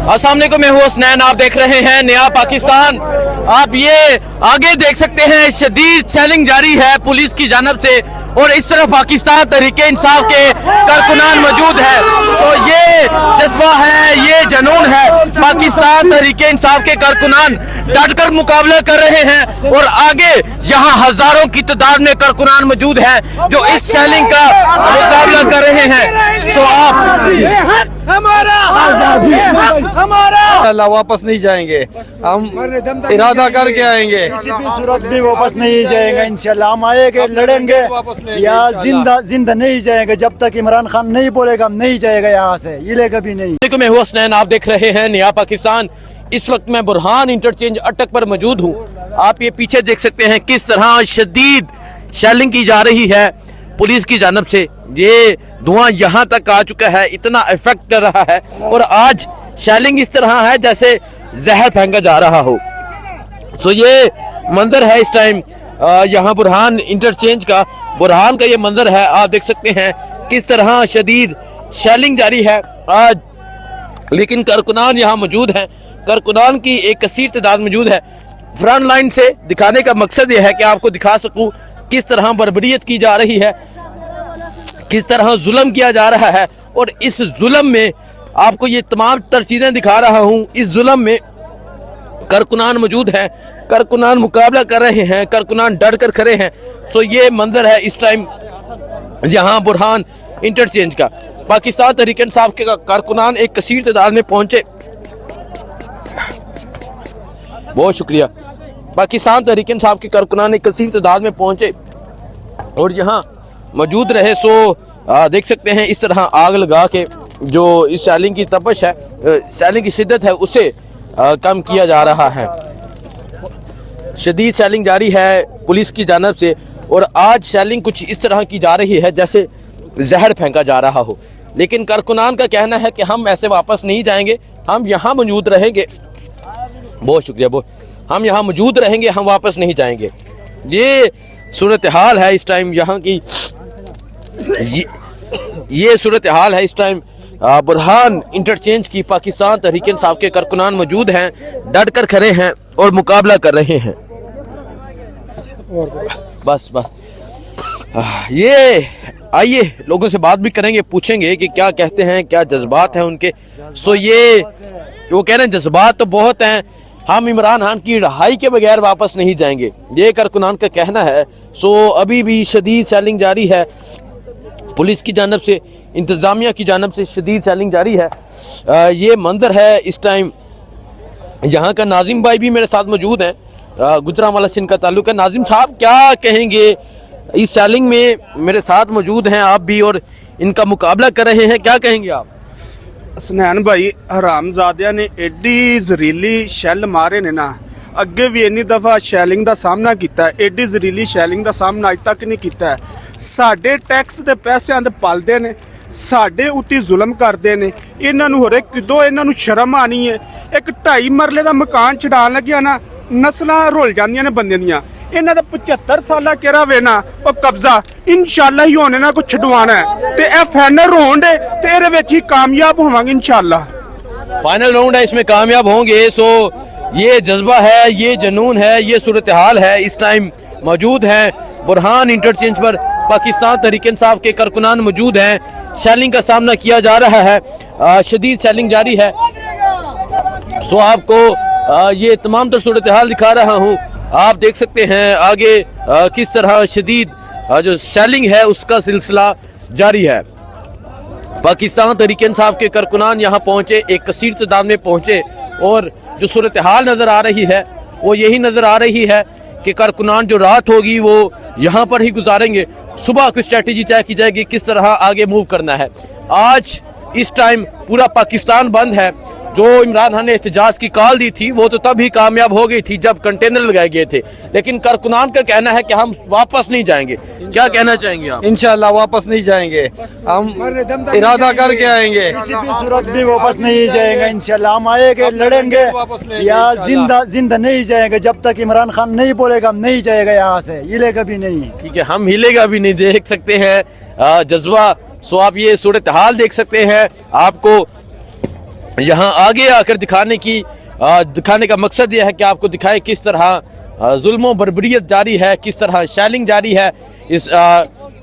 अस्सलाम वालेकुम, मैं हूँ हसनैन, आप देख रहे हैं नया पाकिस्तान। आप ये आगे देख सकते हैं शदीद चैलेंज जारी है पुलिस की जानब से और इस तरफ पाकिस्तान तहरीके इंसाफ के कारकुनान मौजूद है। तो ये जज्बा है, ये जुनून है, पाकिस्तान तहरीके इंसाफ के कारकुनान डटकर मुकाबला कर रहे हैं और आगे यहाँ हजारों की तादाद में कारकुनान मौजूद है जो इस चैलेंज का मुकाबला कर रहे हैं। तो आप अल्लाह वापस नहीं जाएंगे, हम इरादा करके आएंगे, किसी भी सूरत में वापस नहीं जाएंगे। इंशाल्लाह हम आएंगे, लड़ेंगे या जिंदा नहीं जाएंगे जब तक इमरान खान नहीं बोलेगा। हम नहीं जाएगा यहाँ से, हिलेगा भी नहीं। मैं हूँ हसनैन, आप देख रहे हैं नया पाकिस्तान। इस वक्त मैं बुरहान इंटरचेंज अटक पर मौजूद हूँ। आप ये पीछे देख सकते हैं किस तरह शदीद शेलिंग की जा रही है पुलिस की जानब से। ये धुआं यहाँ तक आ चुका है, इतना इफेक्ट कर रहा है और आज शेलिंग इस तरह है जैसे जहर फेंका जा रहा हो। सो ये मंजर है इस टाइम यहाँ बुरहान इंटरचेंज का, बुरहान का ये मंजर है। आप देख सकते हैं किस तरह शदीद शेलिंग जारी है आज, लेकिन कारकुनान यहाँ मौजूद हैं। कारकुनान की एक कसीर तादाद मौजूद है। फ्रंट लाइन से दिखाने का मकसद ये है कि आपको दिखा सकूं किस तरह बर्बरियत की जा रही है, किस तरह जुल्म किया जा रहा है और इस जुल्म में आपको ये तमाम तर चीज़ें दिखा रहा हूँ। इस जुल्म में कारकुनान मौजूद हैं, कारकुनान मुकाबला कर रहे हैं, कारकुनान डट कर खड़े हैं। सो ये मंजर है इस टाइम यहाँ बुरहान इंटरचेंज का। पाकिस्तान तहरीक इंसाफ के कारकुनान एक कसीर तादाद में पहुंचे। बहुत शुक्रिया। पाकिस्तान तहरीक इंसाफ के कारकुनान एक कसीर तादाद में पहुंचे और यहाँ मौजूद रहे। सो देख सकते हैं इस तरह आग लगा के जो इस शेलिंग की तपश है, शेलिंग की शिद्दत है, उसे कम किया जा रहा है। शदीद शेलिंग जारी है पुलिस की जानब से और आज शेलिंग कुछ इस तरह की जा रही है जैसे जहर फेंका जा रहा हो। लेकिन कारकुनान का कहना है कि हम ऐसे वापस नहीं जाएंगे, हम यहाँ मौजूद रहेंगे। बहुत शुक्रिया। हम यहाँ मौजूद रहेंगे, हम वापस नहीं जाएंगे। ये सूरत हाल है इस टाइम यहाँ की, ये सूरत हाल है इस टाइम बुरहान इंटरचेंज की। पाकिस्तान तहरीक इंसाफ के कारकुनान मौजूद हैं, डट कर खड़े हैं और मुकाबला कर रहे हैं। बस ये आइए लोगों से बात भी करेंगे, पूछेंगे कि क्या कहते हैं, क्या जज्बात हैं उनके। सो ये वो कह रहे हैं जज्बात तो बहुत हैं, हम इमरान खान की रिहाई के बगैर वापस नहीं जाएंगे, ये कारकुनान का कहना है। सो अभी भी शदीद शेलिंग जारी है पुलिस की जानब से, इंतजामिया की जानब से शदीद शेलिंग जारी है। ये मंजर है इस टाइम। यहाँ का नाजिम भाई भी मेरे साथ मौजूद हैं, गुजरांवाला से इनका ताल्लुक है। नाजिम साहब क्या कहेंगे इस शेलिंग में? मेरे साथ मौजूद हैं आप भी और इनका मुकाबला कर रहे हैं, क्या कहेंगे आप? हसनैन भाई, हरामजादिया ने एडी जहरीली शैल मारे ने ना, अगे भी इन्नी दफा शैलिंग का सामना किया, एडी जहरीली शैलिंग का सामना अज तक नहीं किया। साडे टैक्स के पैसों के पलते ने, साडे उत्ते जुल्म करते ने। इन्हां नूं हरे किदों इन्हां नूं शर्म आनी है? एक 2.5 मरले का मकान छड़ान लग्या ना, नस्लां रुल जांदियां ने बंदे दियां। इन्हां दा 75 साल केरा वे ना वो कब्जा इंशाअल्लाह ही होने ना कुछ छडवाना है ते ए फाइनल राउंड है ते इहदे विच ही कामयाब होवांगे इंशाअल्लाह। फाइनल राउंड है, इसमें कामयाब होंगे। सो ये जज्बा है, ये जुनून है, ये सूरत हाल है इस टाइम। मौजूद हैं बुरहान इंटरचेंज पर, पाकिस्तान तहरीक इंसाफ के कारकुनान मौजूद हैं। शेलिंग का सामना किया जा रहा है, शदीद शेलिंग जारी है। सो आपको ये तमाम तर सूरत हाल दिखा रहा हूँ। आप देख सकते हैं आगे किस तरह शदीद जो शेलिंग है उसका सिलसिला जारी है। पाकिस्तान तहरीक इंसाफ के कारकुनान यहाँ पहुँचे, एक कसीर तादाद में पहुँचे और जो सूरत हाल नज़र आ रही है वो यही नज़र आ रही है कि कारकुनान जो रात होगी वो यहाँ पर ही गुजारेंगे। सुबह की स्ट्रेटजी तय की जाएगी किस तरह आगे मूव करना है। आज इस टाइम पूरा पाकिस्तान बंद है। जो इमरान खान ने एहतजाज की कॉल दी थी वो तो तब ही कामयाब हो गई थी जब कंटेनर लगाए गए थे, लेकिन कारकुनान का कहना है कि हम वापस नहीं जाएंगे। क्या कहना चाहेंगे आप? इंशाल्लाह वापस नहीं जाएंगे, हम इरादा करके आएंगे, किसी भी सूरत में वापस नहीं जाएंगे। इंशाल्लाह हम आएंगे, लड़ेंगे या जिंदा नहीं जाएंगे जब तक इमरान खान नहीं बोलेगा। हम नहीं जाएगा यहाँ से, हिलेगा भी नहीं। ठीक है, हम हिलेगा भी नहीं। देख सकते हैं जज्बा। सो आप ये सूरत हाल देख सकते हैं। आपको यहाँ आगे आकर दिखाने का मकसद यह है कि आपको दिखाए किस तरह जुल्म बर्बरियत जारी है, किस तरह शैलिंग जारी है इस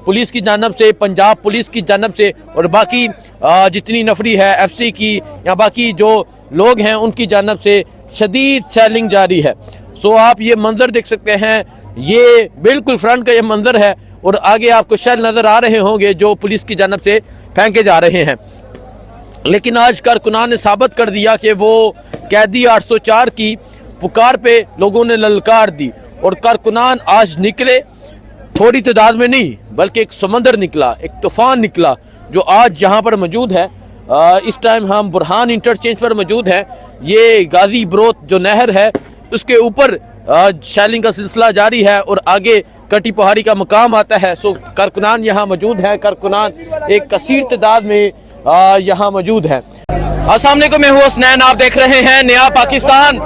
पुलिस की जानब से, पंजाब पुलिस की जानब से, और बाकी जितनी नफरी है FC की या बाकी जो लोग हैं उनकी जानब से शदीद शैलिंग जारी है। सो आप ये मंजर देख सकते हैं, ये बिल्कुल फ्रंट का ये मंजर है और आगे आपको शेल नज़र आ रहे होंगे जो पुलिस की जानब से फेंके जा रहे हैं। लेकिन आज कारकुनान ने साबित कर दिया कि वो कैदी 804 की पुकार पे लोगों ने ललकार दी और कारकुनान आज निकले, थोड़ी तादाद में नहीं बल्कि एक समंदर निकला, एक तूफान निकला जो आज यहाँ पर मौजूद है। इस टाइम हम बुरहान इंटरचेंज पर मौजूद है। ये गाजी ब्रोत जो नहर है उसके ऊपर शैलिंग का सिलसिला जारी है और आगे कटी पहाड़ी का मकाम आता है। सो कारकुनान यहाँ मौजूद है, कारकुनान एक कसीर तादाद में यहाँ मौजूद है। अस्सलाम वालेकुम, मैं हूँ हसनैन, आप देख रहे हैं नया पाकिस्तान।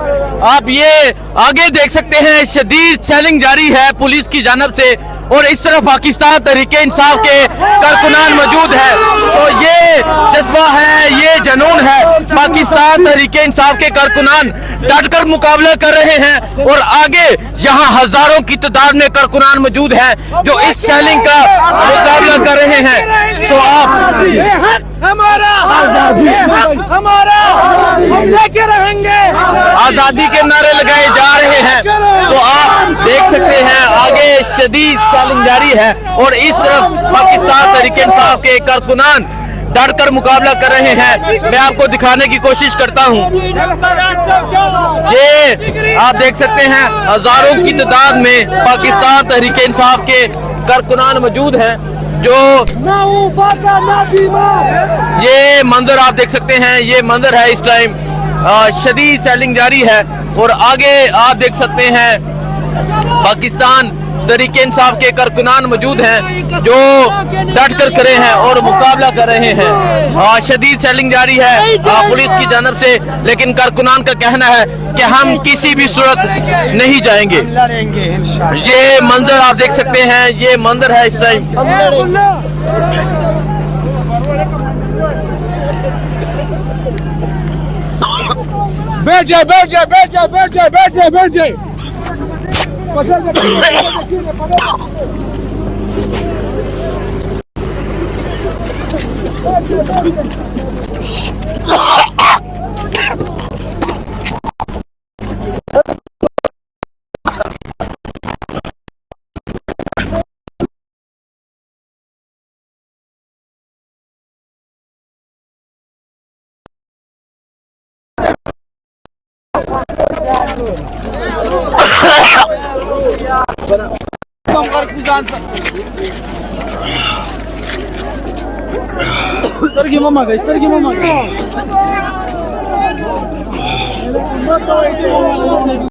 आप ये आगे देख सकते हैं शदीद शैलिंग जारी है पुलिस की जानब से और इस तरफ पाकिस्तान तहरीके इंसाफ के कारकुनान मौजूद है। तो ये जज्बा है, ये जुनून है, पाकिस्तान तहरीके इंसाफ के कारकुनान डटकर मुकाबला कर रहे हैं और आगे यहाँ हजारों की तादाद में कारकुनान मौजूद है जो इस शैलिंग का मुकाबला कर रहे हैं। तो आप हमारा हम लेके रहेंगे, आजादी के नारे लगाए जा रहे हैं। तो आप देख सकते हैं आगे शदीद शैलिंग जारी है और इस तरफ पाकिस्तान तहरीके इंसाफ के कारकुनान डटकर मुकाबला कर रहे हैं। मैं आपको दिखाने की कोशिश करता हूं, ये आप देख सकते हैं हजारों की तादाद में पाकिस्तान तहरीके इंसाफ के कारकुनान मौजूद हैं जो ये मंजर आप देख सकते हैं, ये मंजर है इस टाइम शदीद शैलिंग जारी है और आगे आप देख सकते हैं पाकिस्तान तहरीके इंसाफ के कारकुनान मौजूद हैं जो डट कर खड़े हैं और मुकाबला कर रहे हैं। शदीद शैलिंग जारी है पुलिस की जानब से, लेकिन कारकुनान का कहना है कि हम किसी भी सूरत नहीं जाएंगे। ये मंजर आप देख सकते हैं, ये मंजर है इस टाइम। बैठ जाए बैठ जाए बैठ जाए बैठ जाए बैठ जाए बैठ जाए। Sergi mama guys.